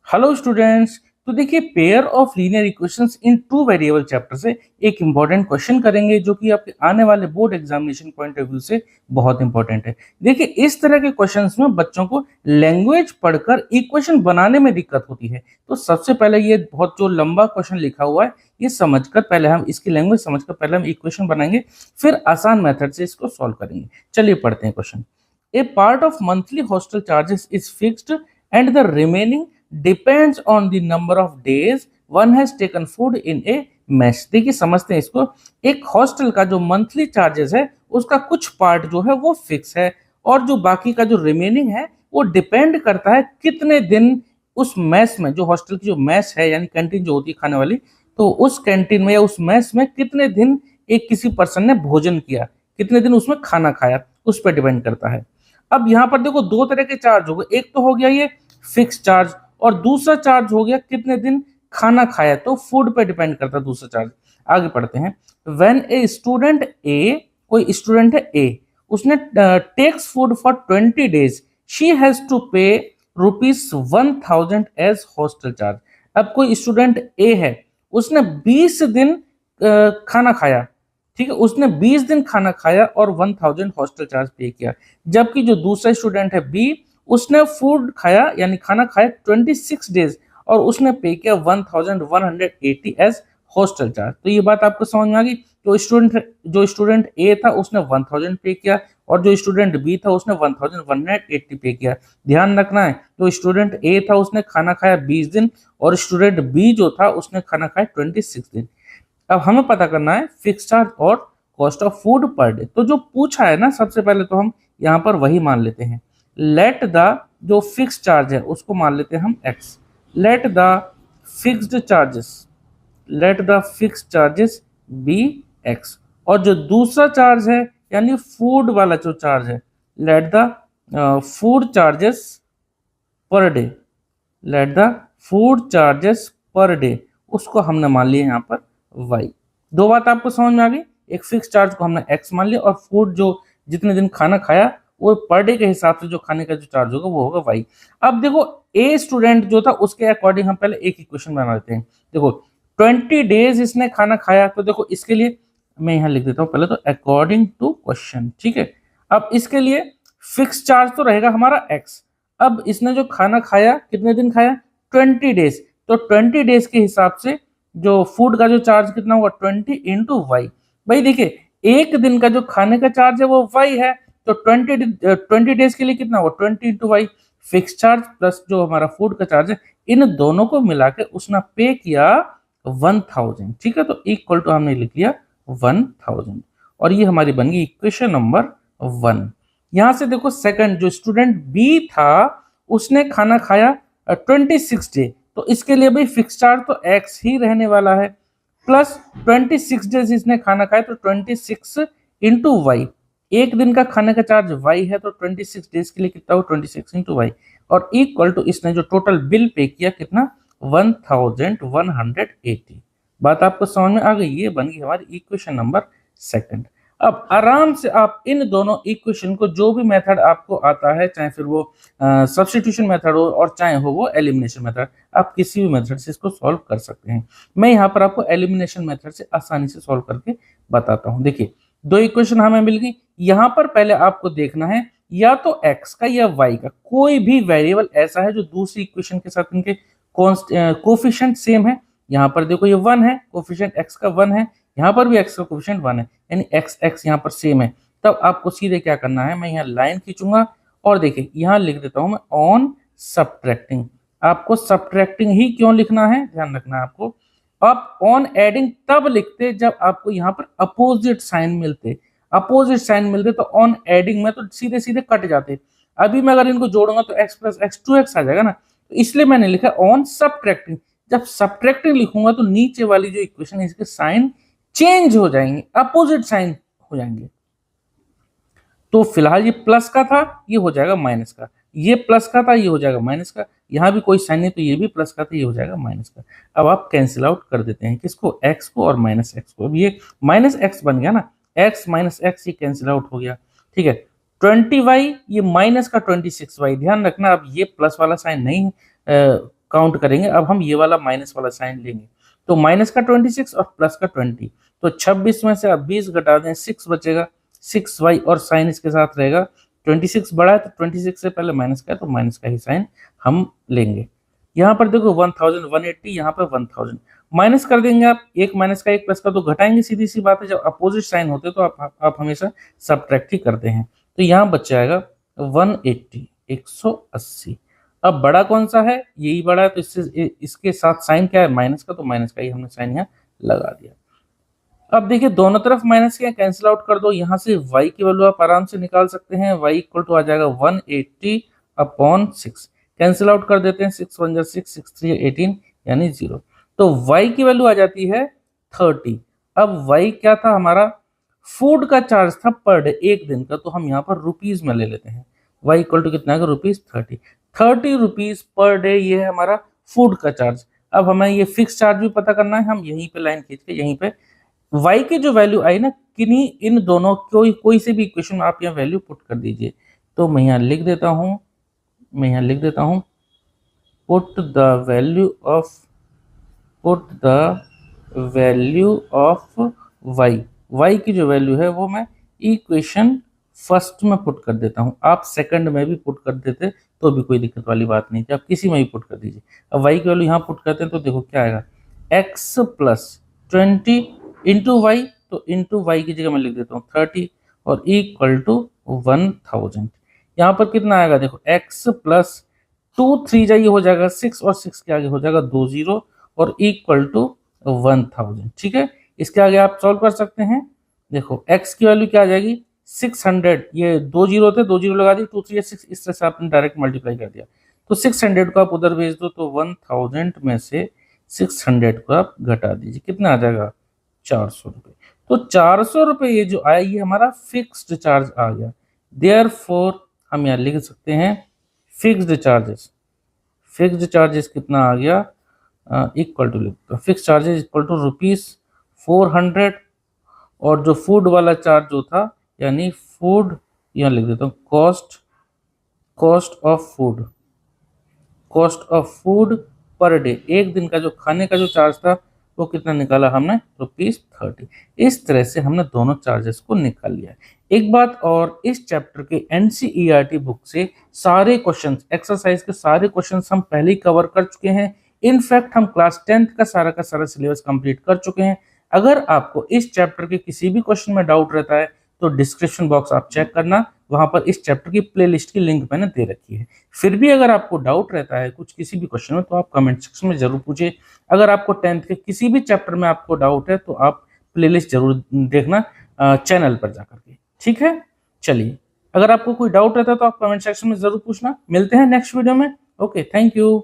Hello students. तो देखिए pair of linear equations in two variable chapter से एक इंपॉर्टेंट क्वेश्चन करेंगे जो कि आपके आने वाले board examination point of view से बहुत इंपॉर्टेंट है। देखिए इस तरह के क्वेश्चंस में बच्चों को लैंग्वेज पढ़कर इक्वेशन बनाने में दिक्कत होती है। तो सबसे पहले ये बहुत जो लंबा क्वेश्चन लिखा हुआ है ये समझकर पहले हम इसकी लैंग्वेज समझकर पहले हम इक्वेशन बनाएंगे, फिर आसान मेथड से इसको सॉल्व करेंगे। चलिए पढ़ते हैं question. A part of monthly hostel charges is fixed and the remaining depends on the number of days one has taken food in a mess। देखिए समझते हैं इसको। एक हॉस्टल का जो मंथली चार्जेस है उसका कुछ पार्ट जो है वो फिक्स है और जो बाकी का जो रिमेनिंग है वो डिपेंड करता है कितने दिन उस मैस में, जो हॉस्टल की जो मैस है यानी कैंटीन जो होती है खाने वाली, तो उस कैंटीन में या उस मैस में कितने दिन एक किसी पर्सन ने भोजन किया, कितने दिन उसमें खाना खाया, उस पर डिपेंड करता है। अब यहाँ पर देखो दो तरह के चार्ज हो गए, एक तो हो गया ये फिक्स चार्ज और दूसरा चार्ज हो गया कितने दिन खाना खाया, तो फूड पे डिपेंड करता है दूसरा चार्ज। आगे पढ़ते हैं। व्हेन ए स्टूडेंट ए, कोई स्टूडेंट है ए, उसने takes food for 20 days she has to pay ₹1000 as hostel charge. अब कोई स्टूडेंट ए है, उसने 20 दिन खाना खाया, ठीक है, उसने 20 दिन खाना खाया और 1000 हॉस्टल चार्ज पे किया। जबकि जो दूसरा स्टूडेंट है बी, उसने फूड खाया यानी खाना खाया 26 डेज और उसने पे किया 1180 एज हॉस्टल चार्ज। तो ये बात आपको समझ में आ गई। जो स्टूडेंट ए था उसने 1000 पे किया और जो स्टूडेंट बी था उसने 1180 पे किया। ध्यान रखना है, जो स्टूडेंट ए था उसने खाना खाया 20 दिन और स्टूडेंट बी जो था उसने खाना खाया 26 दिन। अब हमें पता करना है फिक्स चार्ज और cost of food per day. तो जो पूछा है ना, सबसे पहले तो हम यहाँ पर वही मान लेते हैं। लेट द, जो फिक्स चार्ज है उसको मान लेते हैं हम X. Let the fixed charges, let the fix charges be X. और जो दूसरा चार्ज है यानी फूड वाला जो चार्ज है, let the food charges per day, let the food charges per day, उसको हमने मान लिया यहाँ पर वाई। दो बात आपको समझ में आ गई। एक फिक्स चार्ज को हमने एक्स मान लिया और फूड जो जितने दिन खाना खाया वो पर डे के हिसाब से जो खाने का जो चार्ज होगा वो होगा वाई। अब देखो ए स्टूडेंट जो था उसके अकॉर्डिंग हम पहले एक इक्वेशन बना लेते हैं। देखो 20 डेज इसने खाना खाया, तो देखो इसके लिए मैं यहाँ लिख देता हूँ पहले तो अकॉर्डिंग टू क्वेश्चन, ठीक है। अब इसके लिए फिक्स चार्ज तो रहेगा हमारा एक्स। अब इसने जो खाना खाया कितने दिन खाया, 20 डेज, तो 20 डेज के हिसाब से जो फूड का जो चार्ज कितना होगा 20 इंटू वाई। भाई देखिए एक दिन का जो खाने का चार्ज है वो वाई है, तो 20 डेज के लिए कितना होगा 20 into Y. Fix charge plus जो हमारा फूड का चार्ज है, इन दोनों को मिला के उसने पे किया 1000, ठीक है। तो इक्वल टू हमने लिख लिया 1000 और ये हमारी बन गई इक्वेशन नंबर 1। यहां से देखो सेकंड जो स्टूडेंट बी था उसने खाना खाया 26 डे, तो इसके लिए भाई फिक्स चार्ज तो एक्स ही रहने वाला है, प्लस 26 डेज इसने खाना खाया तो 26 इंटू वाई। एक दिन का खाने का चार्ज वाई है तो 26 डेज के लिए कितना हो 26 इंटू वाई और इक्वल टू इसने जो टोटल बिल पे किया कितना 1180। बात आपको समझ में आ गई। ये बन गई हमारी इक्वेशन नंबर सेकंड। अब आराम से आप इन दोनों इक्वेशन को, जो भी मेथड आपको आता है, चाहे फिर वो सब्स्टिट्यूशन मेथड हो और चाहे हो वो एलिमिनेशन मेथड, आप किसी भी मेथड से इसको सॉल्व कर सकते हैं। मैं यहाँ पर आपको एलिमिनेशन मेथड से आसानी से सॉल्व करके बताता हूँ। देखिए दो इक्वेशन हमें मिल गई। यहाँ पर पहले आपको देखना है या तो x का या y का कोई भी वेरिएबल ऐसा है जो दूसरी इक्वेशन के साथ इनके कोफिशिएंट सेम है। यहाँ पर देखो ये 1 है, कोफिशिएंट x का 1 है, यहाँ पर भी x का कोफिशिएंट 1 है, यानी x यहाँ पर सेम है। तब आपको सीधे क्या करना है, मैं यहाँ लाइन खींचूंगा और देखिए यहाँ लिख देता हूं मैं ऑन सब्ट्रैक्टिंग। आपको सब्ट्रैक्टिंग ही क्यों लिखना है, ध्यान रखना है आपको। आप ऑन एडिंग तब लिखते जब आपको यहाँ पर अपोजिट साइन मिलते, अपोजिट साइन मिलते तो ऑन एडिंग में तो सीधे सीधे कट जाते। अभी मैं अगर इनको जोड़ूंगा तो x प्लस एक्स 2x आ जाएगा ना, तो इसलिए मैंने लिखा ऑन सब्ट्रैक्टिंग। जब सब्ट्रैक्टिंग लिखूंगा तो नीचे वाली जो इक्वेशन है इसके साइन चेंज हो जाएंगे, अपोजिट साइन हो जाएंगे। तो फिलहाल ये प्लस का था, ये हो जाएगा माइनस का, ये प्लस का था, ये हो जाएगा माइनस का, यहाँ भी कोई साइन नहीं तो ये भी प्लस का था, ये हो जाएगा माइनस का। अब आप कैंसिल आउट कर देते हैं किसको, एक्स को और माइनस एक्स को। अब ये माइनस एक्स बन गया ना, एक्स माइनस एक्स ये कैंसिल आउट हो गया, ठीक है। 20y ये माइनस का 26y। ध्यान रखना अब ये प्लस वाला साइन नहीं काउंट करेंगे। अब हम ये वाला माइनस वाला साइन लेंगे, तो माइनस का 26 और प्लस का 20, तो 26 में से आप 20 घटा दें, 6 बचेगा, 6y और साइन इसके साथ रहेगा। 26 बड़ा है तो 26 से पहले माइनस का है, तो माइनस का ही साइन हम लेंगे। यहाँ पर देखो 1000 180, यहाँ पर 1000 माइनस कर देंगे आप, एक माइनस का एक प्लस का तो घटाएंगे, सीधी सी बात है। जब अपोजिट साइन होते तो आप हमेशा सब्ट्रैक्ट ही करते हैं। तो यहाँ बच जाएगा 180 180। अब बड़ा कौन सा है, यही बड़ा है, तो इससे इसके साथ साइन क्या है, माइनस का, तो माइनस का ही हमने साइन यहाँ लगा दिया। अब देखिए दोनों तरफ माइनस के कैंसिल आउट कर दो, यहाँ से y की वैल्यू आप आराम से निकाल सकते हैं। y इक्वल टू आ जाएगा 180 अपॉन 6, कैंसिल आउट कर देते हैं, 6 1 6 6 3 18 यानी 0। तो y की वैल्यू आ जाती है 30। अब y क्या था हमारा, फूड का चार्ज था पर डे, एक दिन का, तो हम यहाँ पर रुपीज में ले लेते हैं। y इक्वल टू कितना है, रुपीज 30 रुपीज पर डे, ये है हमारा फूड का चार्ज। अब हमें ये फिक्स चार्ज भी पता करना है, हम यहीं पे लाइन खींच के यहीं पे y की जो वैल्यू आई ना, किन्हीं इन दोनों कोई से भी इक्वेशन में आप यहाँ वैल्यू पुट कर दीजिए। तो मैं यहाँ लिख देता हूँ, put the value of y की जो वैल्यू है वो मैं इक्वेशन फर्स्ट में पुट कर देता हूँ। आप सेकंड में भी पुट कर देते तो भी कोई दिक्कत वाली बात नहीं थी, आप किसी में भी पुट कर दीजिए। अब y की वैल्यू यहाँ पुट करते हैं तो देखो क्या आएगा, x प्लस 20 इंटू वाई, तो इंटू वाई की जगह मैं लिख देता हूँ 30 और इक्वल टू 1000। यहाँ पर कितना आएगा देखो, x प्लस 2 3 जाइए हो जाएगा 6 और 6 के आगे हो जाएगा 2 0 और इक्वल टू 1000। ठीक है, इसके आगे आप सॉल्व कर सकते हैं। देखो x की वैल्यू क्या आ जाएगी 600, ये 2 जीरो थे, 2 जीरो लगा दी, 2 3 6, इस तरह से आपने डायरेक्ट मल्टीप्लाई कर दिया। तो 600 को आप उधर भेज दो, तो 1000 में से 600 को आप घटा दीजिए, कितना आ जाएगा 400 रुपये। तो 400 रुपये ये जो आया ये हमारा फिक्स्ड चार्ज आ गया। देयरफॉर हम यहाँ लिख सकते हैं फिक्स्ड चार्जेस कितना आ गया, इक्वल टू लिखते हैं फिक्स चार्जेस इक्वल टू ₹400, और जो फूड वाला चार्ज जो था यानी फूड, यहाँ लिख देता हूँ cost of food per day, एक दिन का जो खाने का जो चार्ज था वो कितना निकाला हमने, ₹30। इस तरह से हमने दोनों चार्जेस को निकाल लिया। एक बात और, इस चैप्टर के एनसीईआरटी बुक से सारे क्वेश्चंस, एक्सरसाइज के सारे क्वेश्चंस हम पहले ही कवर कर चुके हैं। इनफैक्ट हम क्लास 10th का सारा सिलेबस कंप्लीट कर चुके हैं। अगर आपको इस चैप्टर के किसी भी क्वेश्चन में डाउट रहता है तो डिस्क्रिप्शन बॉक्स आप चेक करना, वहां पर इस चैप्टर की प्लेलिस्ट की लिंक मैंने दे रखी है। फिर भी अगर आपको डाउट रहता है कुछ किसी भी क्वेश्चन में तो आप कमेंट सेक्शन में जरूर पूछिए। अगर आपको 10th के किसी भी चैप्टर में आपको डाउट है तो आप प्लेलिस्ट जरूर देखना चैनल पर जाकर के। ठीक है, चलिए, अगर आपको कोई डाउट रहता है तो आप कमेंट सेक्शन में जरूर पूछना। मिलते हैं नेक्स्ट वीडियो में। Okay, thank you.